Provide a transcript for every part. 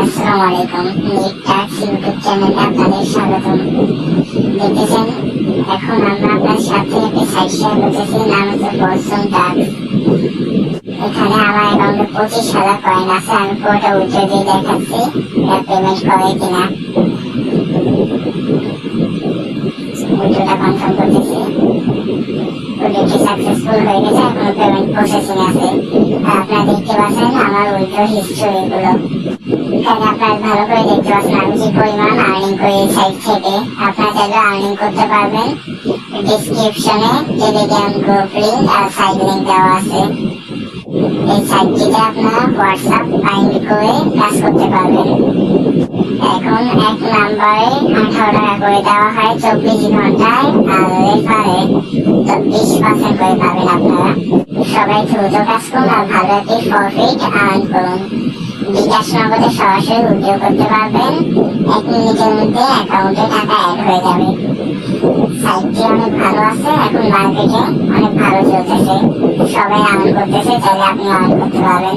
আসসালামু আলাইকুম। Net tax YouTube চ্যানেলে আপনাদের স্বাগতম। দেখতেছেন এখন আমরা আপনার সাথে একটি সাইট শেয়ার করতেছি, নাম হচ্ছে ফরচুন টাক্স। এখানে আমার অ্যাকাউন্টে 25,000 কয়েন আছে। আমি পুরোটা উইথড্র দিয়ে দেখাচ্ছি এটা পেমেন্ট করে কিনা। উইথড্রটা কনফার্ম করতেছি। উইথড্রটি সাকসেসফুল হয়ে গেছে, এখন পেমেন্ট প্রসেসিং আছে। আপনারা দেখতে পাচ্ছেন আমার উইথড্র হিস্ট্রি গুলো। এখানে আপনারা ভালো করে দেখতে পাচ্ছেন আমি যে পরিমাণ আর্নিং করি এই সাইট থেকে। আপনারা চাইলে আর্নিং করতে পারবেন। ডিসক্রিপশনে টেলিগ্রাম গ্রুপ লিঙ্ক আর সাইট লিঙ্ক দেওয়া আছে। এই সাইটটিতে আপনারা হোয়াটসঅ্যাপ ফাইন্ড করে কাজ করতে পারবেন। এখন এক নাম্বারে 18 টাকা করে দেওয়া হয় 24 ঘন্টায়, আর রেফারে 20% করে পাবেন আপনারা। সবাই দ্রুত কাজ করুন আর ভালো একটি প্রফিট আর্ন করুন। বিকাশ নগদে সরাসরি উইথড্র করতে পারবেন। 1 মিনিটের মধ্যে অ্যাকাউন্টে টাকা অ্যাড হয়ে যাবে। সাইটটি অনেক ভালো আছে, এখন মার্কেটে অনেক ভালো চলতেছে, সবাই আর্ন করতেছে, চাইলে আপনি আর্ন করতে পারবেন।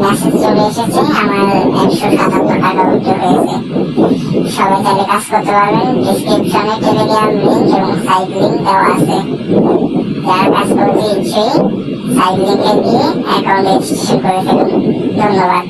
মেসেজ চলে এসেছে, আমার 177 টাকা উইথড্র হয়েছে। সবাই চাইলে কাজ করতে পারবেন। ডিসক্রিপশনে টেলিগ্রাম লিঙ্ক এবং সাইট লিঙ্ক দেওয়া আছে। যারা কাজ করতে ইচ্ছে সাইট লিঙ্কে গিয়ে অ্যাকাউন্ট রেজিস্ট্রেশন করে ফেলুন। ধন্যবাদ।